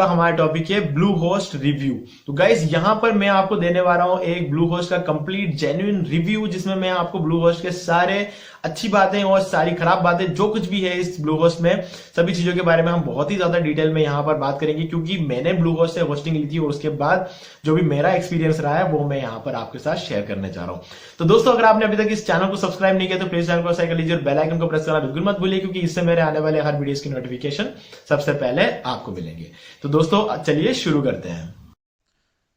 हमारा टॉपिक है blue host review. तो गाइस यहाँ पर मैं आपको देने वाला हूँ एक ब्लू होस्ट का कंप्लीट जेन्युइन रिव्यू, जिसमें मैं आपको ब्लू होस्ट के सारे अच्छी बातें और सारी खराब बातें जो कुछ भी है इस ब्लू होस्ट में, सभी चीजों के बारे में हम बहुत ही ज्यादा डिटेल में यहाँ पर बात करेंगे, क्योंकि मैंने ब्लू होस्ट से होस्टिंग ली थी और उसके बाद जो भी मेरा एक्सपीरियंस रहा है वो मैं यहाँ पर आपके साथ शेयर करने जा रहा हूँ। तो दोस्तों, अगर आपने अभी तक इस चैनल को सब्सक्राइब नहीं किया तो प्लीज चैनल को सब्सक्राइब कर लीजिए और बेल आइकन को प्रेस करना बिल्कुल मत भूलिए, क्योंकि इससे मेरे आने वाले हर वीडियोस की नोटिफिकेशन सबसे पहले आपको मिलेंगे। तो दोस्तों चलिए शुरू करते हैं।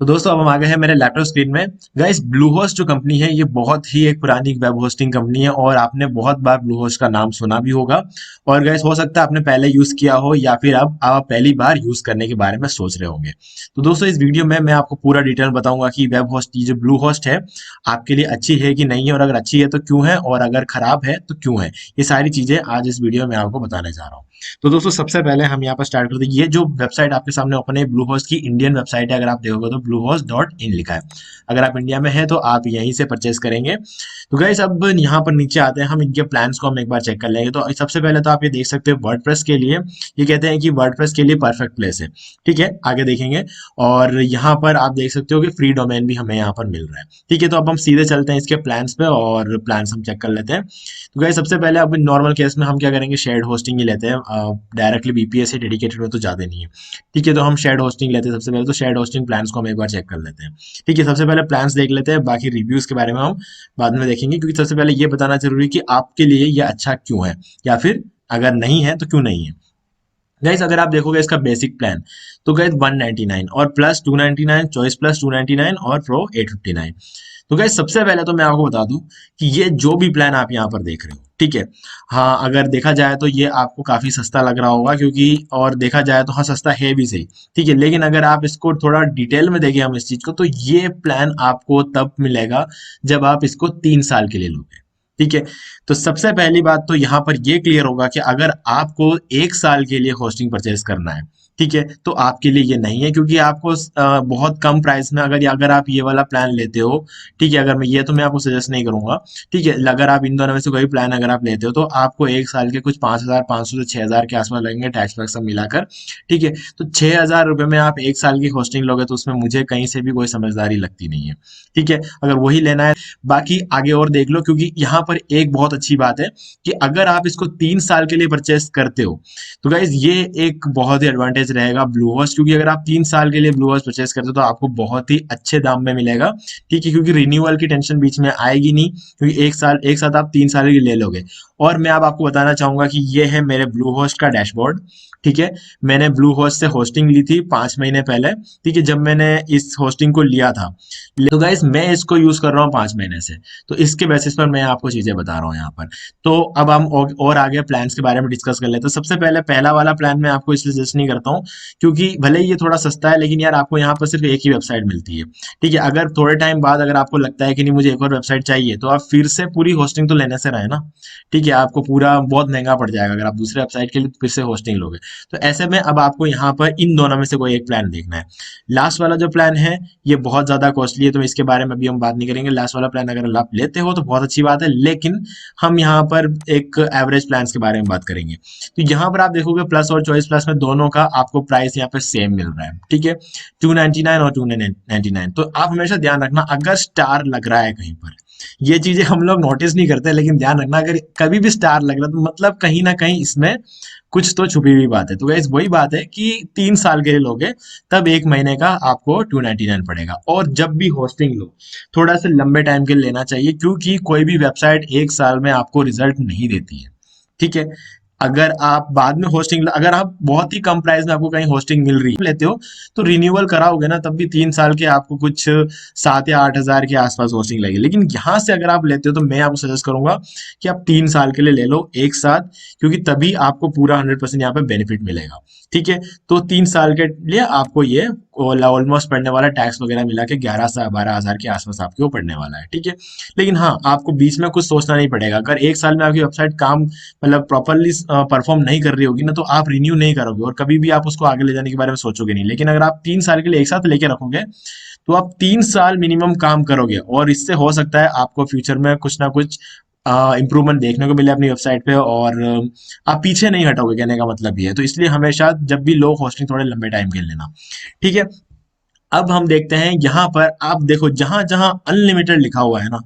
तो दोस्तों अब हम आ गए हैं मेरे लैपटॉप स्क्रीन में। गाइस, ब्लूहोस्ट जो कंपनी है ये बहुत ही एक पुरानी वेब होस्टिंग कंपनी है और आपने बहुत बार ब्लूहोस्ट का नाम सुना भी होगा। और गाइस, हो सकता है आपने पहले यूज किया हो या फिर अब आप पहली बार यूज करने के बारे में सोच रहे होंगे। तो दोस्तों, इस वीडियो में मैं आपको पूरा डिटेल बताऊंगा कि वेब होस्ट जो ब्लूहोस्ट है आपके लिए अच्छी है कि नहीं है, और अगर अच्छी है तो क्यों है, और अगर खराब है तो क्यों है। ये सारी चीजें आज इस वीडियो में आपको बताने जा रहा हूँ। तो दोस्तों, सबसे पहले हम यहाँ पर स्टार्ट करते हैं। ये जो वेबसाइट आपके सामने ओपन है ब्लू होस्ट की इंडियन वेबसाइट है। अगर आप देखोगे तो bluehost.in लिखा है। अगर आप इंडिया में है तो आप यहीं से परचेस करेंगे। तो गाइस, अब यहाँ पर नीचे आते हैं, हम इनके प्लान्स को हम एक बार चेक कर लेंगे। तो सबसे पहले तो आप ये देख सकते हो वर्डप्रेस के लिए ये कहते हैं कि वर्डप्रेस के लिए परफेक्ट प्लेस है। ठीक है, आगे देखेंगे। और यहाँ पर आप देख सकते हो कि फ्री डोमेन भी हमें यहाँ पर मिल रहा है। ठीक है, तो अब हम सीधे चलते हैं इसके प्लान्स पे और प्लान्स हम चेक कर लेते हैं। तो गाइस, सबसे पहले अब नॉर्मल केस में हम क्या करेंगे, शेयर्ड होस्टिंग ही लेते हैं। डायरेक्टली बीपीएस से डेडिकेटेड में तो ज्यादा नहीं है। ठीक है, तो हम शेयर्ड होस्टिंग लेते हैं सबसे पहले। तो शेयर्ड होस्टिंग प्लान्स को हम एक बार चेक कर लेते हैं। ठीक है, सबसे पहले प्लान्स देख लेते हैं, बाकी रिव्यूज के बारे में हम बाद में देखेंगे, क्योंकि सबसे पहले ये बताना जरूरी है कि आपके लिए ये अच्छा क्यों है, या फिर अगर नहीं है तो क्यों नहीं है। गाइस, अगर आप देखोगे इसका बेसिक प्लान तो गाइस 199 और प्लस 299, चॉइस प्लस 299 और प्रो 859। तो गाइस, सबसे पहले तो मैं आपको बता दूं कि ये जो भी प्लान आप यहाँ पर देख रहे हो, ठीक है, हाँ, अगर देखा जाए तो ये आपको काफी सस्ता लग रहा होगा, क्योंकि और देखा जाए तो हाँ सस्ता है भी सही। ठीक है, लेकिन अगर आप इसको थोड़ा डिटेल में देखें हम इस चीज को, तो ये प्लान आपको तब मिलेगा जब आप इसको 3 साल के लिए लोगे। ठीक है, तो सबसे पहली बात तो यहाँ पर ये क्लियर होगा कि अगर आपको 1 साल के लिए होस्टिंग परचेज करना है, ठीक है, तो आपके लिए ये नहीं है, क्योंकि आपको बहुत कम प्राइस में अगर आप ये वाला प्लान लेते हो, ठीक है, अगर मैं आपको सजेस्ट नहीं करूंगा। ठीक है, अगर आप इन दोनों में से कोई प्लान अगर आप लेते हो तो आपको 1 साल के कुछ 5,500 से 6,000 के आसपास लगेंगे, टैक्स वैक्स सब मिलाकर। ठीक है, तो 6,000 रुपये में आप 1 साल की होस्टिंग लोगे तो उसमें मुझे कहीं से भी कोई समझदारी लगती नहीं है। ठीक है, अगर वही लेना है, बाकी आगे और देख लो, क्योंकि यहाँ पर एक बहुत अच्छी बात है कि अगर आप इसको 3 साल के लिए परचेस करते हो तो गाइज ये एक बहुत ही एडवांटेज रहेगा ब्लूहोस्ट, क्योंकि अगर आप 3 साल के लिए ब्लूहोस्ट परचेस करते हो तो आपको बहुत ही अच्छे दाम में मिलेगा। ठीक है, क्योंकि रिन्यूअल की टेंशन बीच में आएगी नहीं, क्योंकि एक साथ आप 3 साल के लिए ले लोगे। और मैं अब आपको बताना चाहूंगा कि ये है मेरे ब्लूहोस्ट का डैशबोर्ड। ठीक है, मैंने ब्लूहोस्ट से होस्टिंग ली थी 5 महीने पहले। ठीक है, जब मैंने इस होस्टिंग को लिया था, तो गाइस मैं इसको यूज कर रहा हूँ 5 महीने से, तो इसके बेसिस पर मैं आपको चीजें बता रहा हूँ यहाँ पर। तो अब हम और आगे प्लान्स के बारे में डिस्कस कर लेते हैं। तो सबसे पहले पहला वाला प्लान मैं आपको इसलिए सजेस्ट नहीं करता हूँ क्योंकि भले ही ये थोड़ा सस्ता है, लेकिन यार आपको यहाँ पर सिर्फ एक ही वेबसाइट मिलती है। ठीक है, अगर थोड़े टाइम बाद अगर आपको लगता है कि नहीं मुझे एक और वेबसाइट चाहिए, तो आप फिर से पूरी होस्टिंग तो लेने से रहे ना। ठीक है, आपको पूरा बहुत महंगा पड़ जाएगा अगर आप दूसरे वेबसाइट के लिए फिर से होस्टिंग लोगे। तो ऐसे में अब आपको यहाँ पर इन दोनों में से कोई एक प्लान देखना है। लास्ट वाला जो प्लान है ये बहुत ज्यादा कॉस्टली है, तो इसके बारे में अभी हम बात नहीं करेंगे। लास्ट वाला प्लान अगर आप लेते हो तो बहुत अच्छी बात है, लेकिन हम यहाँ पर एक एवरेज प्लान के बारे में बात करेंगे। तो यहाँ पर आप देखोगे प्लस और चॉइस प्लस में दोनों का आपको प्राइस यहाँ पे सेम मिल रहा है। ठीक है, 299 और 299। तो आप हमेशा ध्यान रखना, अगर स्टार लग रहा है कहीं पर, ये चीजें हम लोग नोटिस नहीं करते, लेकिन ध्यान रखना अगर कभी भी स्टार लग रहा है तो मतलब कहीं ना कहीं इसमें कुछ तो छुपी हुई बात है। तो गाइस वही बात है कि 3 साल के लिए लोगे तब 1 महीने का आपको 299 पड़ेगा। और जब भी होस्टिंग लो थोड़ा सा लंबे टाइम के लिए लेना चाहिए, क्योंकि कोई भी वेबसाइट 1 साल में आपको रिजल्ट नहीं देती है। ठीक है, अगर आप बाद में होस्टिंग, अगर आप बहुत ही कम प्राइस में आपको कहीं होस्टिंग मिल रही है लेते हो तो रिन्यूअल कराओगे ना, तब भी 3 साल के आपको कुछ 7 या 8 हजार के आसपास होस्टिंग लगेगी। लेकिन यहाँ से अगर आप लेते हो तो मैं आपको सजेस्ट करूंगा कि आप 3 साल के लिए ले लो एक साथ, क्योंकि तभी आपको पूरा 100% यहाँ पे बेनिफिट मिलेगा। ठीक है, तो 3 साल के लिए आपको ये ऑलमोस्ट पड़ने वाला टैक्स वगैरह मिला के 11 से 12 हजार के आसपास आपके वो पड़ने वाला है। ठीक है, लेकिन हाँ आपको बीच में कुछ सोचना नहीं पड़ेगा। अगर 1 साल में आपकी वेबसाइट काम मतलब प्रॉपरली परफॉर्म नहीं कर रही होगी ना, तो आप रिन्यू नहीं करोगे और कभी भी आप उसको आगे ले जाने के बारे में सोचोगे नहीं। लेकिन अगर आप 3 साल के लिए एक साथ लेके रखोगे तो आप 3 साल मिनिमम काम करोगे, और इससे हो सकता है आपको फ्यूचर में कुछ ना कुछ इंप्रूवमेंट देखने को मिले अपनी वेबसाइट पे, और आप पीछे नहीं हटोगे, कहने का मतलब ये है। तो इसलिए हमेशा जब भी लो होस्टिंग थोड़े लंबे टाइम के लिए लेना। ठीक है, अब हम देखते हैं यहाँ पर, आप देखो जहां जहां अनलिमिटेड लिखा हुआ है ना,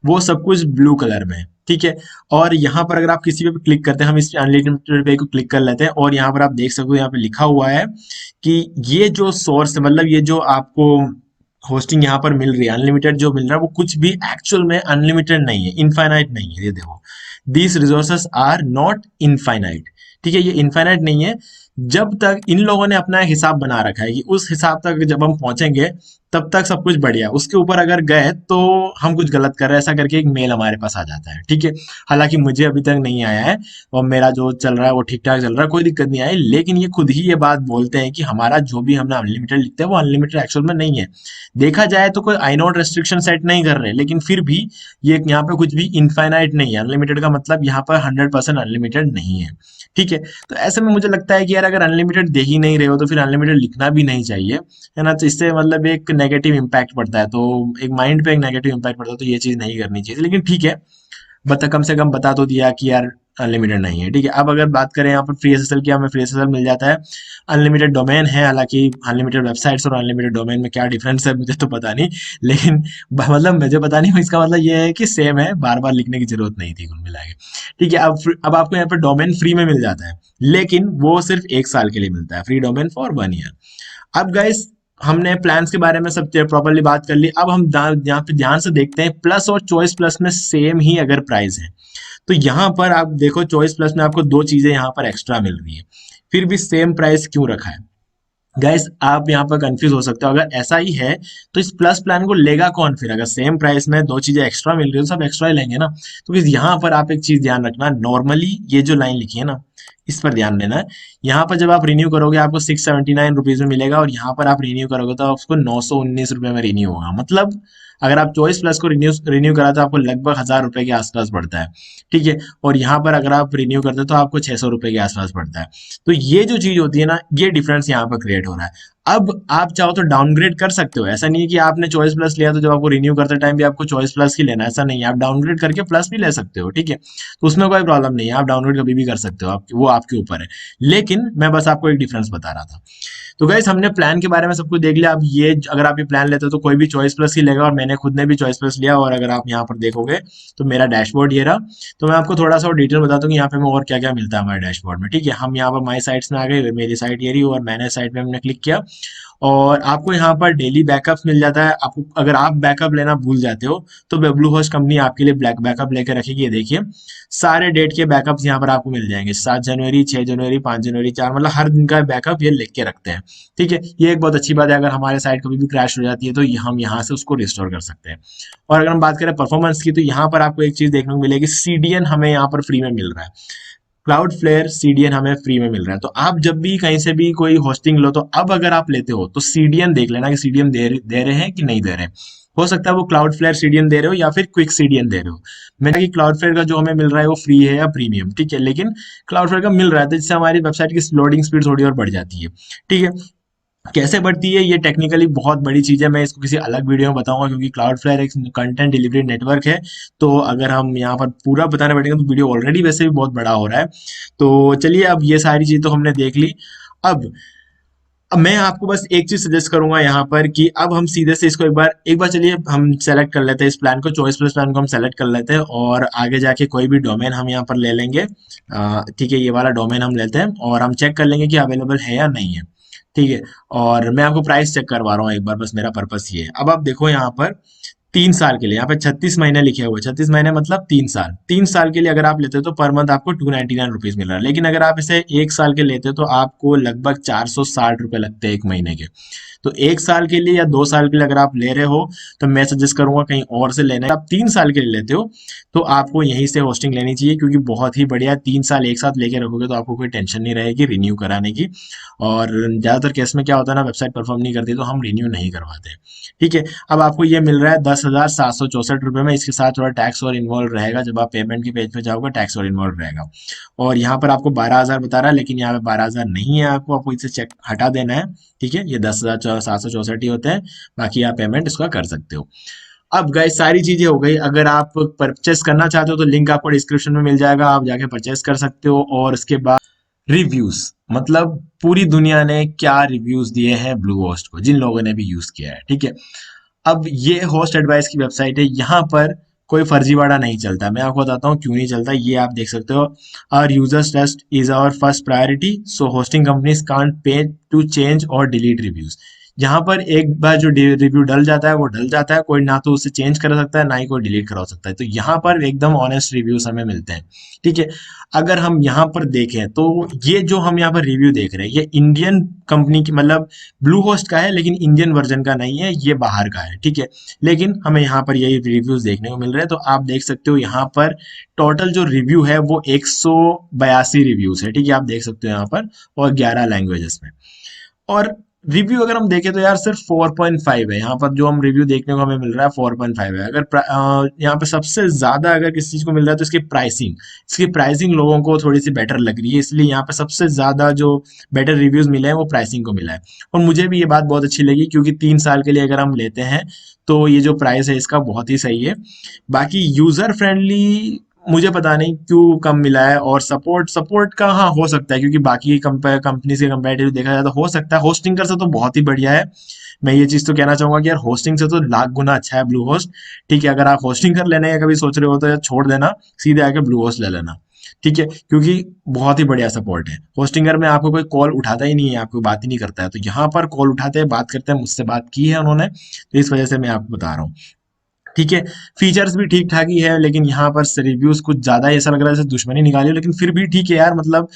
वो सब कुछ ब्लू कलर में है। ठीक है, और यहाँ पर अगर आप किसी पे भी क्लिक करते हैं, हम इस अनलिमिटेड पे को क्लिक कर लेते हैं, और यहाँ पर आप देख सकते हो यहाँ पे लिखा हुआ है कि ये जो सोर्स है, मतलब ये जो आपको होस्टिंग यहाँ पर मिल रही है अनलिमिटेड जो मिल रहा है, वो कुछ भी एक्चुअल में अनलिमिटेड नहीं है, इनफाइनाइट नहीं है। ये देखो, these resources are not infinite. ठीक है, ये इनफाइनाइट नहीं है। जब तक इन लोगों ने अपना हिसाब बना रखा है कि उस हिसाब तक जब हम पहुंचेंगे तब तक सब कुछ बढ़िया, उसके ऊपर अगर गए तो हम कुछ गलत कर रहे हैं, ऐसा करके एक मेल हमारे पास आ जाता है। ठीक है, हालांकि मुझे अभी तक नहीं आया है, और मेरा जो चल रहा है वो ठीक ठाक चल रहा है, कोई दिक्कत नहीं आई, लेकिन ये खुद ही ये बात बोलते हैं कि हमारा जो भी हमने अनलिमिटेड लिखते हैं वो अनलिमिटेड एक्चुअल में नहीं है। देखा जाए तो कोई आई नोट रेस्ट्रिक्शन सेट नहीं कर रहे, लेकिन फिर भी ये यहाँ पे कुछ भी इनफाइनाइट नहीं है। अनलिमिटेड का मतलब यहाँ पर 100% अनलिमिटेड नहीं है। ठीक है, तो ऐसे में मुझे लगता है कि यार अगर अनलिमिटेड दे ही नहीं रहे हो तो फिर अनलिमिटेड लिखना भी नहीं चाहिए, है ना। तो इससे मतलब एक नेगेटिव इम्पैक्ट पड़ता है, तो एक माइंड पे एक नेगेटिव इम्पैक्ट पड़ता है, तो ये चीज नहीं करनी चाहिए। लेकिन ठीक है, बता कम से कम बता तो दिया कि यार अनलिमिटेड नहीं है। ठीक है, अब अगर बात करें यहाँ पर फ्री एसएसएल की, हमें फ्री एसएसएल मिल जाता है। अनलिमिटेड डोमेन है, हालांकि अनलिमिटेड वेबसाइट्स और अनलिमिटेड डोमेन में क्या डिफरेंस है मुझे तो पता नहीं, लेकिन मतलब मुझे पता नहीं, इसका मतलब ये है कि सेम है, बार बार लिखने की जरूरत नहीं थी कुल मिला के। ठीक है, अब आपको यहाँ पर डोमेन फ्री में मिल जाता है, लेकिन वो सिर्फ 1 साल के लिए मिलता है, फ्री डोमेन फॉर 1 ईयर। अब गाइस, हमने प्लान्स के बारे में सब प्रॉपरली बात कर ली। अब हम यहाँ पे ध्यान से देखते हैं, प्लस और चॉइस प्लस में सेम ही अगर प्राइस है, तो यहाँ पर आप देखो चॉइस प्लस में आपको 2 चीजें यहाँ पर एक्स्ट्रा मिल रही है, फिर भी सेम प्राइस क्यों रखा है। गाइस, आप यहाँ पर कंफ्यूज हो सकते हो, अगर ऐसा ही है तो इस प्लस प्लान को लेगा कौन फिर, अगर सेम प्राइस में 2 चीजें एक्स्ट्रा मिल रही है तो सब एक्स्ट्रा ही लेंगे ना। तो फिर यहाँ पर आप एक चीज ध्यान रखना, नॉर्मली ये जो लाइन लिखी है ना, इस पर ध्यान देना है। यहाँ पर जब आप रिन्यू करोगे आपको 679 रुपीज में मिलेगा, और यहाँ पर आप रिन्यू करोगे तो आपको 919 रुपए में रिन्यू होगा। मतलब अगर आप चॉइस प्लस को रिन्यू रिन्यू करा तो आपको लगभग 1000 रुपए के आसपास पड़ता है। ठीक है, और यहाँ पर अगर आप रिन्यू करते हो तो आपको 600 रुपए के आसपास पड़ता है। तो ये जो चीज होती है ना, ये डिफरेंस यहाँ पर क्रिएट हो रहा है। अब आप चाहो तो डाउनग्रेड कर सकते हो, ऐसा नहीं है कि आपने चॉइस प्लस लिया तो जब आपको रिन्यू करते टाइम भी आपको चॉइस प्लस ही लेना है, ऐसा नहीं है। आप डाउनग्रेड करके प्लस भी ले सकते हो। ठीक है, तो उसमें कोई प्रॉब्लम नहीं है, आप डाउनग्रेड कभी भी कर सकते हो, वो आपके ऊपर है। लेकिन मैं बस आपको एक डिफरेंस बता रहा था। तो गाइस, हमने प्लान के बारे में सब कुछ देख लिया। अब ये अगर आप ये प्लान लेते हो तो कोई भी चॉइस प्लस ही लेगा, और मैंने खुद ने भी चॉइस प्लस लिया। और अगर आप यहाँ पर देखोगे तो मेरा डैशबोर्ड ये रहा। तो मैं आपको थोड़ा सा और डिटेल बताता हूँ कि यहाँ पे मैं और क्या क्या मिलता है हमारे डैशबोर्ड में। ठीक है, हम यहाँ पर माई साइट्स में आ गए, मेरी साइट ये रही, और मैंने साइट में हमने क्लिक किया, और आपको यहाँ पर डेली बैकअप मिल जाता है। आपको अगर आप बैकअप लेना भूल जाते हो तो ब्लू होस्ट कंपनी आपके लिए ब्लैक बैकअप लेकर रखेगी। ये देखिए, सारे डेट के बैकअप्स यहाँ पर आपको मिल जाएंगे, 7 जनवरी, 6 जनवरी, 5 जनवरी, 4, मतलब हर दिन का बैकअप ये लिख के रखते हैं। ठीक है, ये एक बहुत अच्छी बात है, अगर हमारे साइट कभी भी क्रैश हो जाती है तो हम यहाँ से उसको रिस्टोर कर सकते हैं। और अगर हम बात करें परफॉर्मेंस की, तो यहाँ पर आपको एक चीज देखने को मिलेगी, सीडीएन हमें यहाँ पर फ्री में मिल रहा है। क्लाउड फ्लेयर सीडीएन हमें फ्री में मिल रहा है। तो आप जब भी कहीं से भी कोई होस्टिंग लो, तो अब अगर आप लेते हो तो सीडीएन देख लेना कि सीडीएन दे रहे हैं कि नहीं दे रहे हैं। हो सकता है वो क्लाउड फ्लेयर सीडीएन दे रहे हो या फिर क्विक सीडीएन दे रहे हो। मैंने कि क्लाउड फ्लेयर का जो हमें मिल रहा है वो फ्री है या प्रीमियम। ठीक है, लेकिन क्लाउड फ्लेयर का मिल रहा है, तो जिससे हमारी वेबसाइट की लोडिंग स्पीड थोड़ी और बढ़ जाती है। ठीक है, कैसे बढ़ती है ये टेक्निकली बहुत बड़ी चीज है, मैं इसको किसी अलग वीडियो में बताऊंगा, क्योंकि क्लाउड फ्लेयर एक कंटेंट डिलीवरी नेटवर्क है। तो अगर हम यहाँ पर पूरा बताने बैठेंगे तो वीडियो ऑलरेडी वैसे भी बहुत बड़ा हो रहा है। तो चलिए, अब ये सारी चीज तो हमने देख ली। अब अब मैं आपको बस एक चीज सजेस्ट करूंगा यहाँ पर कि अब हम सीधे से इसको एक बार चलिए हम सेलेक्ट कर लेते हैं इस प्लान को, चॉइस प्लस प्लान को हम सेलेक्ट कर लेते हैं, और आगे जाके कोई भी डोमेन हम यहाँ पर ले लेंगे। ठीक है, ये वाला डोमेन हम लेते हैं, और हम चेक कर लेंगे कि अवेलेबल है या नहीं है। ठीक है, और मैं आपको प्राइस चेक करवा रहा हूँ एक बार, बस मेरा पर्पस ये है। अब आप देखो यहाँ पर 3 साल के लिए, यहाँ पे 36 महीने लिखे हुए, 36 महीने मतलब 3 साल। 3 साल के लिए अगर आप लेते हो तो पर मंथ आपको 299 रुपीज मिल रहा है। लेकिन अगर आप इसे 1 साल के लेते हो तो आपको लगभग 460 रुपए लगते हैं 1 महीने के। तो 1 साल के लिए या 2 साल के लिए अगर आप ले रहे हो तो मैं सजेस्ट करूंगा कहीं और से लेना है। आप 3 साल के लिए लेते हो तो आपको यहीं से होस्टिंग लेनी चाहिए, क्योंकि बहुत ही बढ़िया 3 साल एक साथ लेके रखोगे तो आपको कोई टेंशन नहीं रहेगी रिन्यू कराने की। और ज्यादातर केस में क्या होता है ना, वेबसाइट परफॉर्म नहीं करती तो हम रिन्यू नहीं करवाते। ठीक है, अब आपको ये मिल रहा है 10,764 रुपए में। इसके साथ थोड़ा टैक्स और इन्वॉल्व रहेगा, जब आप पेमेंट के पेज पे जाओगे टैक्स और इन्वॉल्व रहेगा। और यहाँ पर आपको 12,000 बता रहा है, लेकिन यहाँ पे 12,000 नहीं है, आपको इसे चेक हटा देना है। ठीक है, ये 10,764 ही होते हैं, बाकी आप पेमेंट इसका कर सकते हो। अब गाइस सारी चीजें हो गई। अगर आप परचेस करना चाहते हो तो लिंक आपको डिस्क्रिप्शन में मिल जाएगा, आप जाके परचेस कर सकते हो। और उसके बाद रिव्यूज, मतलब पूरी दुनिया ने क्या रिव्यूज दिए हैं ब्लू होस्ट को, जिन लोगों ने भी यूज किया है, ठीक है। अब ये होस्ट एडवाइस की वेबसाइट है, यहाँ पर कोई फर्जीवाड़ा नहीं चलता। मैं आपको बताता हूँ क्यों नहीं चलता, ये आप देख सकते हो। Our users trust is our first priority, so hosting companies can't pay to change और डिलीट रिव्यूज। यहाँ पर एक बार जो रिव्यू डल जाता है वो डल जाता है, कोई ना तो उसे चेंज कर सकता है ना ही कोई डिलीट करा सकता है। तो यहाँ पर एकदम ऑनेस्ट रिव्यूज हमें मिलते हैं, ठीक है। अगर हम यहाँ पर देखें तो ये जो हम यहाँ पर रिव्यू देख रहे हैं ये इंडियन कंपनी की, मतलब ब्लू होस्ट का है, लेकिन इंडियन वर्जन का नहीं है, ये बाहर का है, ठीक है। लेकिन हमें यहाँ पर यही रिव्यूज देखने को मिल रहे हैं। तो आप देख सकते हो यहाँ पर टोटल जो रिव्यू है वो 182 रिव्यूज है, ठीक है, आप देख सकते हो यहाँ पर, और 11 लैंग्वेजेस में। और रिव्यू अगर हम देखें तो यार सिर्फ 4.5 है यहाँ पर, जो हम रिव्यू देखने को हमें मिल रहा है 4.5 है। अगर यहाँ पर सबसे ज्यादा अगर किसी चीज को मिल रहा है तो इसकी प्राइसिंग लोगों को थोड़ी सी बेटर लग रही है, इसलिए यहाँ पर सबसे ज्यादा जो बेटर रिव्यूज मिले हैं वो प्राइसिंग को मिला है। और मुझे भी ये बात बहुत अच्छी लगी, क्योंकि 3 साल के लिए अगर हम लेते हैं तो ये जो प्राइस है इसका बहुत ही सही है। बाकी यूजर फ्रेंडली मुझे पता नहीं क्यों कम मिला है। और सपोर्ट सपोर्ट का हाँ हो सकता है, क्योंकि बाकी कंपनी से कंपेरेटिव देखा जाए तो हो सकता है। होस्टिंग कर से तो बहुत ही बढ़िया है। मैं ये चीज तो कहना चाहूंगा कि यार होस्टिंग से तो लाख गुना अच्छा है ब्लू होस्ट, ठीक है। अगर आप होस्टिंग कर लेने का कभी सोच रहे हो तो यार छोड़ देना, सीधे आके ब्लू होस्ट ले लेना, ठीक है। क्योंकि बहुत ही बढ़िया सपोर्ट है। होस्टिंगर में आपको कोई कॉल उठाता ही नहीं है, आपको बात ही नहीं करता है। तो यहाँ पर कॉल उठाते हैं, बात करते हैं, मुझसे बात की है उन्होंने, तो इस वजह से मैं आपको बता रहा हूँ, ठीक है। फीचर्स भी ठीक ठाक ही है, लेकिन यहाँ पर रिव्यूज कुछ ज्यादा ही ऐसा लग रहा है जैसे दुश्मनी निकाली हो, लेकिन फिर भी ठीक है यार। मतलब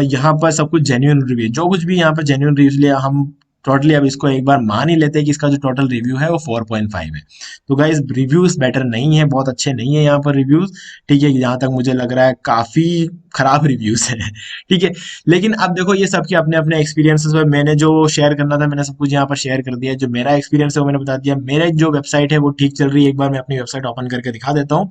यहाँ पर सब कुछ जेन्युइन रिव्यू, जो कुछ भी यहाँ पर जेन्युइन रिव्यूज लिया हम टोटली, अब इसको एक बार मान ही लेते हैं कि इसका जो टोटल रिव्यू है वो 4.5 है। तो गाइज रिव्यूज बेटर नहीं है, बहुत अच्छे नहीं है यहाँ पर रिव्यूज, ठीक है। जहां तक मुझे लग रहा है काफी खराब रिव्यूज है, ठीक है। लेकिन अब देखो ये सबके अपने अपने एक्सपीरियंसेस है। मैंने जो शेयर करना था मैंने सब कुछ यहाँ पर शेयर कर दिया, जो मेरा एक्सपीरियंस है वो मैंने बता दिया। मेरा जो वेबसाइट है वो ठीक चल रही है, एक बार मैं अपनी वेबसाइट ओपन करके दिखा देता हूँ,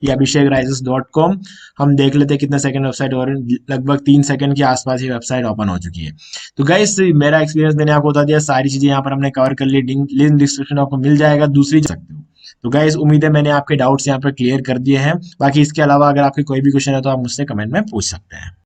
ये abhishek.com। हम देख लेते हैं कितने सेकंड वेबसाइट, और लगभग 3 सेकंड के आसपास ही वेबसाइट ओपन हो चुकी है। तो गाइस मेरा एक्सपीरियंस मैंने आपको बता दिया, सारी चीजें यहाँ पर हमने कवर कर ली, लिंक डिस्क्रिप्शन आपको मिल जाएगा, दूसरी जा सकते हो। तो गाइस उम्मीद है मैंने आपके डाउट्स यहाँ पर क्लियर कर दिए हैं। बाकी इसके अलावा अगर आपके कोई भी क्वेश्चन है तो आप मुझसे कमेंट में पूछ सकते हैं।